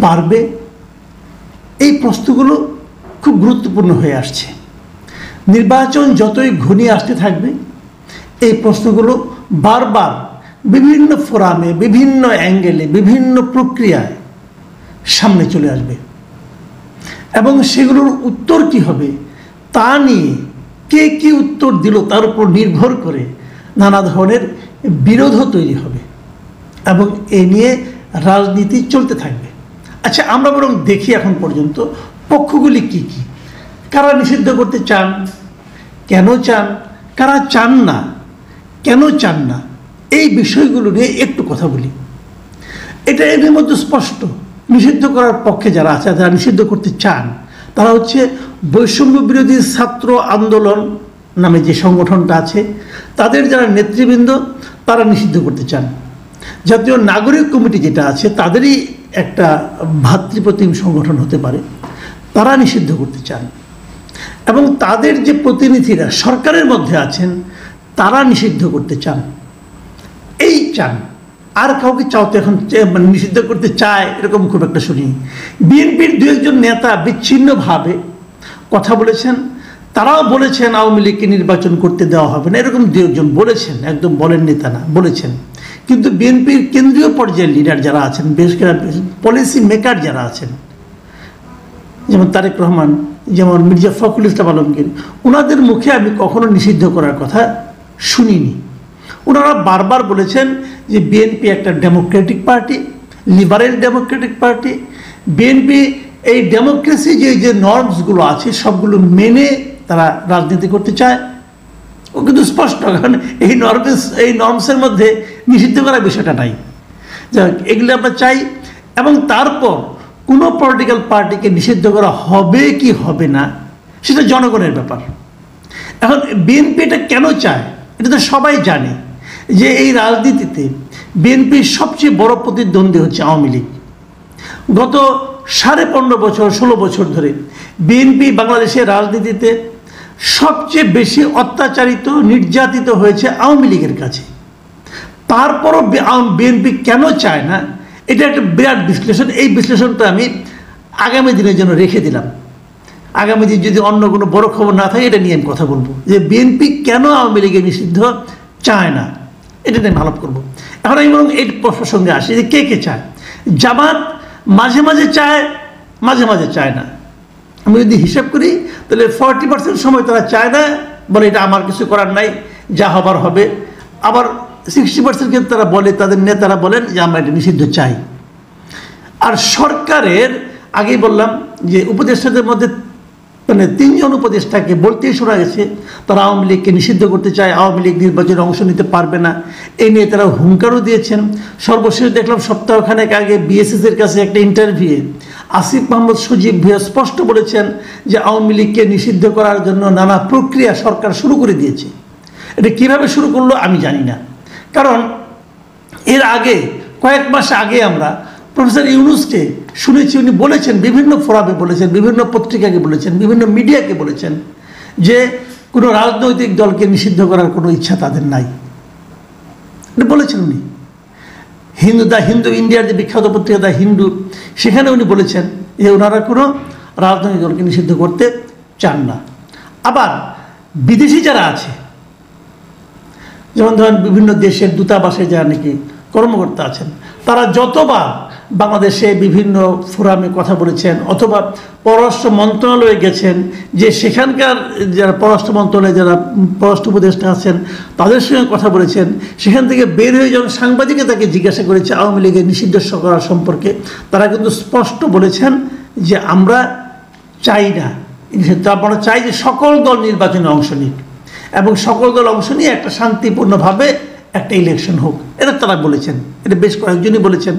পারবে? এই প্রশ্নগুলো খুব গুরুত্বপূর্ণ হয়ে আসছে। নির্বাচন যতই ঘনিয়ে আসতে থাকবে এই প্রশ্নগুলো বারবার বিভিন্ন ফোরামে, বিভিন্ন অ্যাঙ্গেলে, বিভিন্ন প্রক্রিয়ায় সামনে চলে আসবে এবং সেগুলোর উত্তর কী হবে তা নিয়ে কে কী উত্তর দিল তার উপর নির্ভর করে নানা ধরনের বিরোধও তৈরি হবে এবং এ নিয়ে রাজনীতি চলতে থাকবে। আচ্ছা, আমরা বরং দেখি এখন পর্যন্ত পক্ষগুলি কি কি, কারা নিষিদ্ধ করতে চান, কেন চান, কারা চান না, কেন চান না, এই বিষয়গুলো নিয়ে একটু কথা বলি। এটা এর মধ্যে স্পষ্ট, নিষিদ্ধ করার পক্ষে যারা আছে, যারা নিষিদ্ধ করতে চান, তারা হচ্ছে বৈষম্য বিরোধী ছাত্র আন্দোলন নামে যে সংগঠনটা আছে তাদের যারা নেতৃবৃন্দ তারা নিষিদ্ধ করতে চান। জাতীয় নাগরিক কমিটি যেটা আছে তাদেরই একটা ভাতৃপ্রতিম সংগঠন হতে পারে, তারা নিষিদ্ধ করতে চান এবং তাদের যে প্রতিনিধিরা সরকারের মধ্যে আছেন তারা নিষিদ্ধ করতে চান। এই চান, আর কাউকে চাও তো এখন মানে নিষিদ্ধ করতে চায় এরকম খুব একটা শুনি। বিএনপির দু একজন নেতা বিচ্ছিন্নভাবে কথা বলেছেন, তারাও বলেছেন আওয়ামী লীগকে নির্বাচন করতে দেওয়া হবে না, এরকম দু একজন বলেছেন, একদম বলেন নেতা না, বলেছেন। কিন্তু বিএনপির কেন্দ্রীয় পর্যায়ের লিডার যারা আছেন, বেশ পলিসি মেকার যারা আছেন, যেমন তারেক রহমান, যেমন মির্জা ফখরুল ইসলাম আলমগীর, ওনাদের মুখে আমি কখনো নিষিদ্ধ করার কথা শুনিনি। ওনারা বারবার বলেছেন যে বিএনপি একটা Democratic party, liberal Democratic party, BNP এই ডেমোক্রেসি যে নর্মসগুলো আছে সবগুলো মেনে তারা রাজনীতি করতে চায়। ও কিন্তু স্পষ্ট, কারণ এই নর্মসের মধ্যে নিষিদ্ধ করার বিষয়টা নাই। যাই হোক, এগুলো আমরা চাই এবং তারপর কোনো পলিটিক্যাল পার্টিকে নিষিদ্ধ করা হবে কি হবে না সেটা জনগণের ব্যাপার। এখন বিএনপি এটা কেন চায় এটা তো সবাই জানে যে এই রাজনীতিতে বিএনপির সবচেয়ে বড় প্রতিদ্বন্দ্বী হচ্ছে আওয়ামী লীগ। গত 15.5 বছর 16 বছর ধরে বিএনপি বাংলাদেশের রাজনীতিতে সবচেয়ে বেশি অত্যাচারিত, নির্যাতিত হয়েছে আওয়ামী লীগের কাছে। তারপরও বিএনপি কেন চায় না, এটা একটা বিরাট বিশ্লেষণ। এই বিশ্লেষণটা আমি আগামী দিনের জন্য রেখে দিলাম। আগামী দিন যদি অন্য কোনো বড় খবর না থাকে এটা নিয়ে আমি কথা বলবো যে বিএনপি কেন আওয়ামী লীগের নিষিদ্ধ চায় না, এটা নিয়ে আলাপ করবো। এখন আমি বরং এই প্রসঙ্গে আসি যে কে কে চায়। জামাত মাঝে মাঝে চায়, মাঝে মাঝে চায় না। আমি যদি হিসাব করি তাহলে 40% সময় তারা চায় না, বলে এটা আমার কিছু করার নাই, যা হবার হবে। আবার 60% ক্ষেত্রে তারা বলে, তাদের নেতারা বলেন যে আমরা এটা নিষিদ্ধ চাই। আর সরকারের আগেই বললাম যে উপদেষ্টাদের মধ্যে মানে 3 জন উপদেষ্টাকে বলতেই শোনা গেছে তারা আওয়ামী লীগকে নিষিদ্ধ করতে চায়, আওয়ামী লীগ নির্বাচনে অংশ নিতে পারবে না, এই নিয়ে তারা হুঙ্কারও দিয়েছেন। সর্বশেষ দেখলাম সপ্তাহখানেক আগে বিএসএসের কাছে একটা ইন্টারভিউয়ে আসিফ মাহমুদ সজীব ভূঁইয়া স্পষ্ট বলেছেন যে আওয়ামী লীগকে নিষিদ্ধ করার জন্য নানা প্রক্রিয়া সরকার শুরু করে দিয়েছে। এটা কীভাবে শুরু করলো আমি জানি না, কারণ এর আগে কয়েক মাস আগে আমরা প্রফেসর ইউনূসকে শুনেছি, উনি বলেছেন, বিভিন্ন ফোরামে বলেছেন, বিভিন্ন পত্রিকাকে বলেছেন, বিভিন্ন মিডিয়াকে বলেছেন যে কোনো রাজনৈতিক দলকে নিষিদ্ধ করার কোনো ইচ্ছা তাদের নাই। এটা বলেছেন উনি। দ্য হিন্দু, ইন্ডিয়ার যে বিখ্যাত পত্রিকা দ্য হিন্দু, সেখানে উনি বলেছেন যে ওনারা কোনো রাজনৈতিক দলকে নিষিদ্ধ করতে চান না। আবার বিদেশি যারা আছে, যেমন ধরেন বিভিন্ন দেশের দূতাবাসে যারা নাকি কর্মকর্তা আছেন, তারা যতবার বাংলাদেশে বিভিন্ন ফোরামে কথা বলেছেন অথবা পররাষ্ট্র মন্ত্রণালয়ে গেছেন, যে সেখানকার যারা পররাষ্ট্র মন্ত্রণালয়ে যারা পররাষ্ট্র উপদেষ্টা আছেন তাদের সঙ্গে কথা বলেছেন, সেখান থেকে বের হয়ে যখন সাংবাদিকে তাকে জিজ্ঞাসা করেছে আওয়ামী লীগের নিষিদ্ধ করার সম্পর্কে, তারা কিন্তু স্পষ্ট বলেছেন যে আমরা চাই না, আমরা চাই যে সকল দল নির্বাচনে অংশ নিক এবং সকল দল অংশ নিয়ে একটা শান্তিপূর্ণভাবে একটা ইলেকশন হোক, এটা তারা বলেছেন। এটা বেশ কয়েকজনই বলেছেন।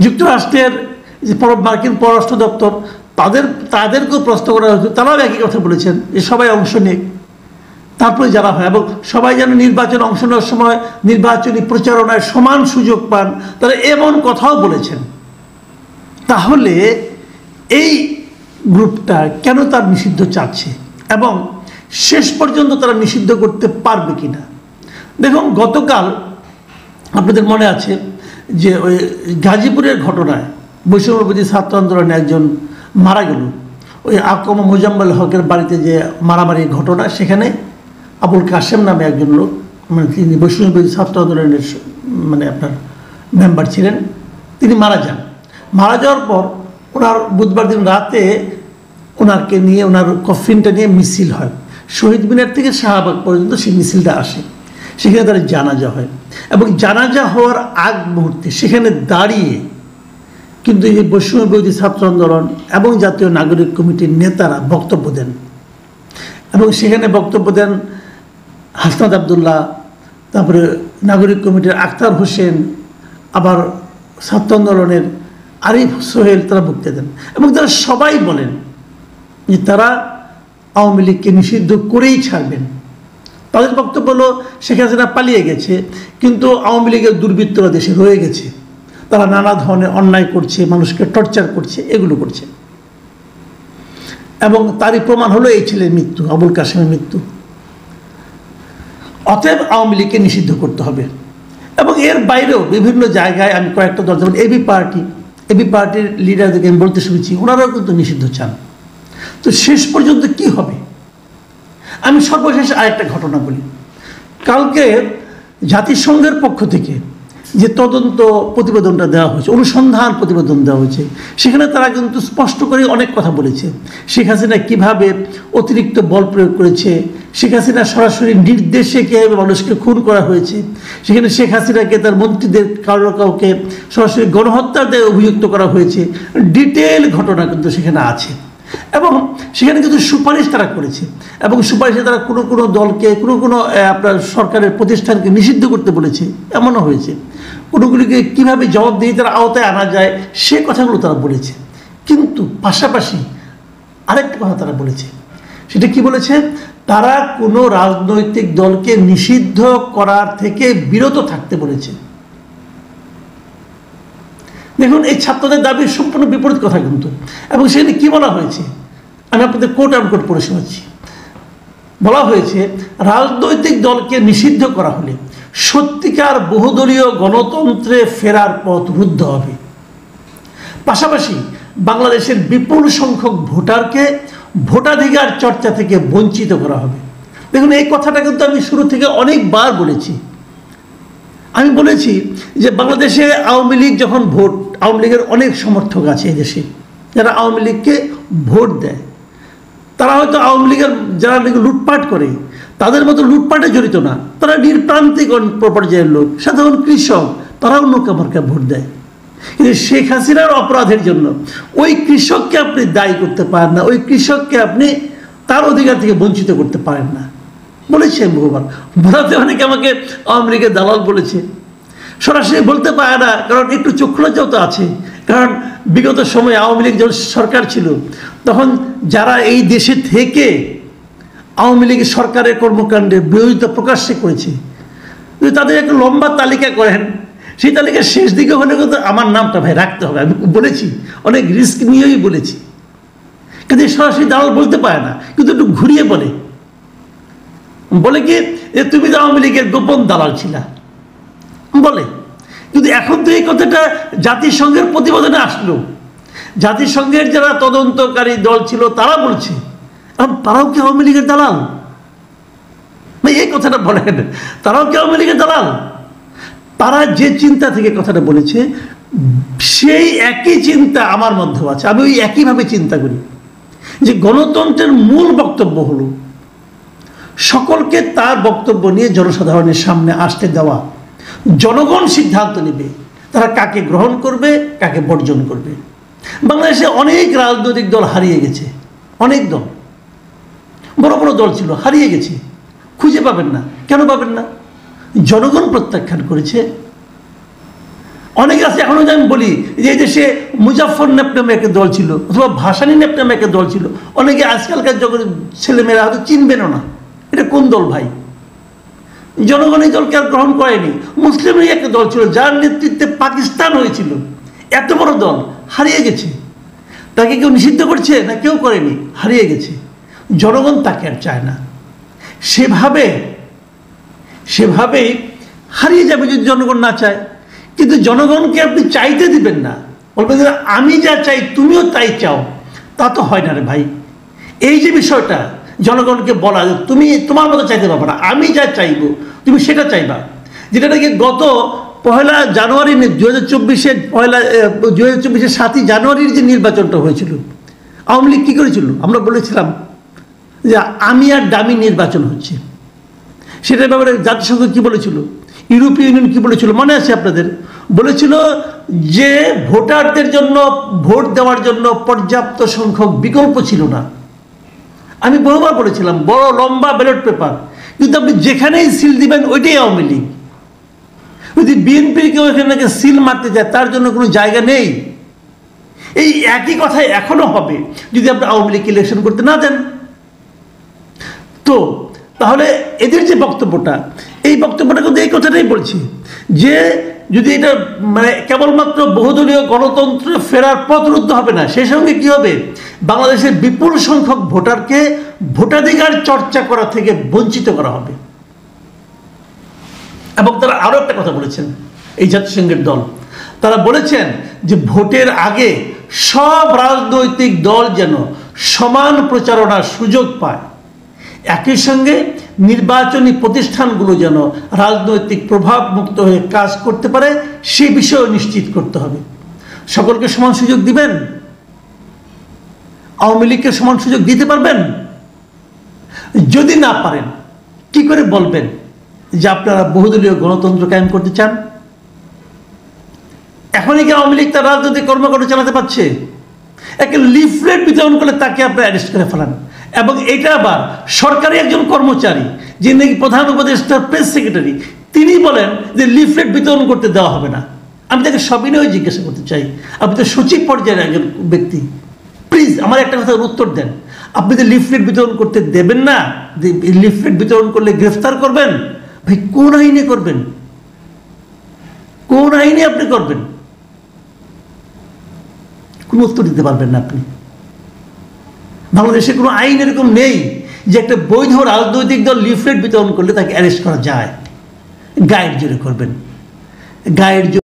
যুক্তরাষ্ট্রের যে মার্কিন পররাষ্ট্র দপ্তর তাদেরকেও প্রশ্ন করা হয়েছে, তারাও একই কথা বলেছেন যে সবাই অংশ নেক, তারপরে যারা হয় এবং সবাই যেন নির্বাচনে অংশ নেওয়ার সময় নির্বাচনী প্রচারণায় সমান সুযোগ পান, তারা এমন কথাও বলেছেন। তাহলে এই গ্রুপটা কেন তার নিষিদ্ধ চাচ্ছে এবং শেষ পর্যন্ত তারা নিষিদ্ধ করতে পারবে কিনা? দেখুন, গতকাল আপনাদের মনে আছে যে ওই গাজীপুরের ঘটনায় বৈষম্যবিরোধী ছাত্র আন্দোলনে একজন মারা গেল, ওই আকম মোজাম্মেল হকের বাড়িতে যে মারামারির ঘটনা, সেখানে আবুল কাশেম নামে একজন লোক, মানে তিনি বৈষম্যবিরোধী ছাত্র আন্দোলনের মানে আপনার মেম্বার ছিলেন, তিনি মারা যান। মারা যাওয়ার পর ওনার বুধবার দিন রাতে ওনাকে নিয়ে, ওনার কফিনটা নিয়ে মিছিল হয়, শহীদ মিনার থেকে শাহবাগ পর্যন্ত সেই মিছিলটা আসে, সেখানে তার জানাজা হয়। এবং জানাজা হওয়ার আগ মুহূর্তে সেখানে দাঁড়িয়ে কিন্তু এই বৈষম্যবিরোধী ছাত্র আন্দোলন এবং জাতীয় নাগরিক কমিটির নেতারা বক্তব্য দেন, এবং সেখানে বক্তব্য দেন হাসনাত আবদুল্লাহ, তারপরে নাগরিক কমিটির আখতার হোসেন, আবার ছাত্র আন্দোলনের আরিফ সোহেল, তারা বক্তব্য দেন। এবং তারা সবাই বলেন যে তারা আওয়ামী লীগকে নিষিদ্ধ করেই ছাড়বেন। তাদের বক্তব্য হলো শেখ হাসিনা পালিয়ে গেছে, কিন্তু আওয়ামী লীগের দুর্বৃত্তরা দেশে রয়ে গেছে, তারা নানা ধরনের অন্যায় করছে, মানুষকে টর্চার করছে, এগুলো করছে। এবং তারই প্রমাণ হলো এই ছেলের মৃত্যু, আবুল কাশেমের মৃত্যু। অতএব আওয়ামী লীগকে নিষিদ্ধ করতে হবে। এবং এর বাইরেও বিভিন্ন জায়গায় আমি কয়েকটা দল, যেমন এবি পার্টির লিডারদেরকে আমি বলতে শুনেছি, ওনারাও কিন্তু নিষিদ্ধ চান। তো শেষ পর্যন্ত কি হবে? আমি সর্বশেষ আরেকটা ঘটনা বলি। কালকে জাতিসংঘের পক্ষ থেকে যে তদন্ত প্রতিবেদনটা দেওয়া হয়েছে, অনুসন্ধান প্রতিবেদন দেওয়া হয়েছে, সেখানে তারা কিন্তু স্পষ্ট করে অনেক কথা বলেছে। শেখ হাসিনা কীভাবে অতিরিক্ত বল প্রয়োগ করেছে, শেখ হাসিনা সরাসরি নির্দেশে কীভাবে মানুষকে খুন করা হয়েছে, সেখানে শেখ হাসিনাকে তার মন্ত্রীদের কাউকে সরাসরি গণহত্যার দায়ে অভিযুক্ত করা হয়েছে। ডিটেল ঘটনা কিন্তু সেখানে আছে, এবং সেখানে কিন্তু সুপারিশ তারা করেছে, এবং সুপারিশে তারা কোনো কোনো দলকে, কোনো আপনার সরকারের প্রতিষ্ঠানকে নিষিদ্ধ করতে বলেছে, এমনও হয়েছে। কোনোগুলিকে কীভাবে জবাবদিহিতার আওতায় আনা যায় সে কথাগুলো তারা বলেছে। কিন্তু পাশাপাশি আরেকটা কথা তারা বলেছে, সেটা কি বলেছে? তারা কোনো রাজনৈতিক দলকে নিষিদ্ধ করার থেকে বিরত থাকতে বলেছে। দেখুন, এই ছাত্রদের দাবির সম্পূর্ণ বিপরীত কথা কিন্তু। এবং সেখানে কি বলা হয়েছে, আমি আপনাদের কোট আনকোট পড়ে শোনাচ্ছি। বলা হয়েছে, রাজনৈতিক দলকে নিষিদ্ধ করা হলে সত্যিকার বহুদলীয় গণতন্ত্রে ফেরার পথ রুদ্ধ হবে। পাশাপাশি বাংলাদেশের বিপুল সংখ্যক ভোটারকে ভোটাধিকার চর্চা থেকে বঞ্চিত করা হবে। দেখুন, এই কথাটা কিন্তু আমি শুরু থেকে অনেকবার বলেছি। আমি বলেছি যে বাংলাদেশে আওয়ামী লীগ যখন আওয়ামী লীগের অনেক সমর্থক আছে এই দেশে, যারা আওয়ামী লীগকে ভোট দেয়, তারা হয়তো আওয়ামী লীগের যারা লুটপাট করে তাদের মতো লুটপাটে জড়িত না, তারা নির্প্রান্তিক পর্যায়ের লোক, সাধারণ কৃষক, তারাও নৌকা মার্কা ভোট দেয়। কিন্তু শেখ হাসিনার অপরাধের জন্য ওই কৃষককে আপনি দায়ী করতে পারেন না, ওই কৃষককে আপনি তার অধিকার থেকে বঞ্চিত করতে পারেন না। বলেছি আমি বহুবার, বলাতে অনেকে আমাকে আওয়ামী লীগের দালাল বলেছে। সরাসরি বলতে পারে না, কারণ একটু চক্ষুলজ্জাও তো আছে। কারণ বিগত সময়ে আওয়ামী লীগ যখন সরকার ছিল, তখন যারা এই দেশে থেকে আওয়ামী লীগের সরকারের কর্মকাণ্ডে বিরোধিতা প্রকাশ্যে করেছে, যদি তাদের একটা লম্বা তালিকা করেন, সেই তালিকার শেষ দিকে হলে কিন্তু আমার নামটা ভাই রাখতে হবে। আমি বলেছি, অনেক রিস্ক নিয়েই বলেছি, কিন্তু সরাসরি দালাল বলতে পারে না, কিন্তু একটু ঘুরিয়ে বলে কি যে তুমি তো আওয়ামী লীগের গোপন দালাল ছিলা বলে। কিন্তু এখন তো এই কথাটা জাতিসংঘের প্রতিবেদনে আসলো, জাতিসংঘের যারা তদন্তকারী দল ছিল তারা বলছে, এখন তারাও কি আওয়ামী লীগের দালাল? এই কথাটা বলেন, তারাও কি আওয়ামী লীগের দালাল? তারা যে চিন্তা থেকে কথাটা বলেছে, সেই একই চিন্তা আমার মধ্যেও আছে। আমি ওই একইভাবে চিন্তা করি যে গণতন্ত্রের মূল বক্তব্য হলো সকলকে তার বক্তব্য নিয়ে জনসাধারণের সামনে আসতে দেওয়া। জনগণ সিদ্ধান্ত নেবে তারা কাকে গ্রহণ করবে, কাকে বর্জন করবে। বাংলাদেশে অনেক রাজনৈতিক দল হারিয়ে গেছে, অনেক দল, বড় বড় দল ছিল, হারিয়ে গেছে, খুঁজে পাবেন না। কেন পাবেন না? জনগণ প্রত্যাখ্যান করেছে। অনেক আছে এখনো, আমি বলি যে এই দেশে মুজাফফর নেপ নামে একটা দল ছিল, অথবা ভাসানী নেপ নামে একটা দল ছিল। অনেকে আজকালকার জগতের ছেলেমেয়েরা হয়তো চিনবেনও না, এটা কোন দল ভাই? জনগণ এই দলকে আর গ্রহণ করেনি। মুসলিম লীগ একটা দল ছিল, যার নেতৃত্বে পাকিস্তান হয়েছিল, এত বড় দল হারিয়ে গেছে। তাকে কেউ নিষিদ্ধ করছে না? কেউ করেনি, হারিয়ে গেছে। জনগণ তাকে আর চায় না। সেভাবেই হারিয়ে যাবে যদি জনগণ না চায়। কিন্তু জনগণকে আপনি চাইতে দিবেন না, বলবেন যে আমি যা চাই তুমিও তাই চাও, তা তো হয় না রে ভাই। এই যে বিষয়টা জনগণকে বলা যে তুমি তোমার মতো চাইতে পারবে না, আমি যা চাইবো তুমি সেটা চাইবা, যেটা নাকি গত 1 জানুয়ারি 2024-এর 7ই জানুয়ারির যে নির্বাচনটা হয়েছিল, আওয়ামী লীগ কী করেছিল? আমরা বলেছিলাম যে আমি আর দামি নির্বাচন হচ্ছে। সেটার ব্যাপারে জাতিসংঘ কী বলেছিল, ইউরোপীয় ইউনিয়ন কী বলেছিল মনে আছে আপনাদের? বলেছিল যে ভোটারদের জন্য ভোট দেওয়ার জন্য পর্যাপ্ত সংখ্যক বিকল্প ছিল না। আমি বহুবার বলেছিলাম বড় লম্বা ব্যালট পেপার, কিন্তু আপনি যেখানেই সিল দিবেন ওইটাই আওয়ামী লীগ। যদি বিএনপির কেউ এখানে সিল মারতে যায় তার জন্য কোনো জায়গা নেই। এই একই কথাই এখনো হবে যদি আপনি আওয়ামী লীগ ইলেকশন করতে না দেন। তো তাহলে এদের যে বক্তব্যটা, এই বক্তব্যটা কিন্তু এই কথাটাই বলছি যে যদি এটা মানে কেবলমাত্র বহুদলীয় গণতন্ত্র ফেরার পথ রুদ্ধ হবে না, সেই সঙ্গে কি হবে, বাংলাদেশের বিপুল সংখ্যক ভোটারকে ভোটাধিকার চর্চা করা থেকে বঞ্চিত করা হবে। এবং তারা আরো একটা কথা বলেছেন, এই জাতিসংঘের দল, তারা বলেছেন যে ভোটের আগে সব রাজনৈতিক দল যেন সমান প্রচারণার সুযোগ পায়, একই সঙ্গে নির্বাচনী প্রতিষ্ঠানগুলো যেন রাজনৈতিক প্রভাব মুক্ত হয়ে কাজ করতে পারে সে বিষয়ে নিশ্চিত করতে হবে। সকলকে সমান সুযোগ দিবেন? আওয়ামী লীগকে সমান সুযোগ দিতে পারবেন? যদি না পারেন কি করে বলবেন যে আপনারা বহুদলীয় গণতন্ত্র কায়েম করতে চান? এখনই কি আওয়ামী লীগ তার রাজনৈতিক কর্মকাণ্ড চালাতে পারছে? একটা লিফলেট বিতরণ করলে তাকে আপনারা অ্যারেস্ট করে ফেলান, এবং এটা আবার সরকারি একজন কর্মচারী যিনি নাকি প্রধান উপদেষ্টার প্রেস সেক্রেটারি, তিনি বলেন যে লিফলেট বিতরণ করতে দেওয়া হবে না। আমি তাকে সবিনয়ে জিজ্ঞাসা করতে চাই, আপনি তো সচিব পর্যায়ের একজন ব্যক্তি, প্লিজ আমার একটা কথার উত্তর দেন। আপনি যে লিফলেট বিতরণ করতে দেবেন না, লিফলেট বিতরণ করলে গ্রেফতার করবেন, ভাই কোন আইনে করবেন? কোন আইনে আপনি করবেন? কোনো উত্তর দিতে পারবেন না আপনি। বাংলাদেশে কোনো আইন এরকম নেই যে একটা বৈধ রাজনৈতিক দল লিফলেট বিতরণ করলে তাকে অ্যারেস্ট করা যায়। গায়ের জোরে করবেন, গায়ের জোরে।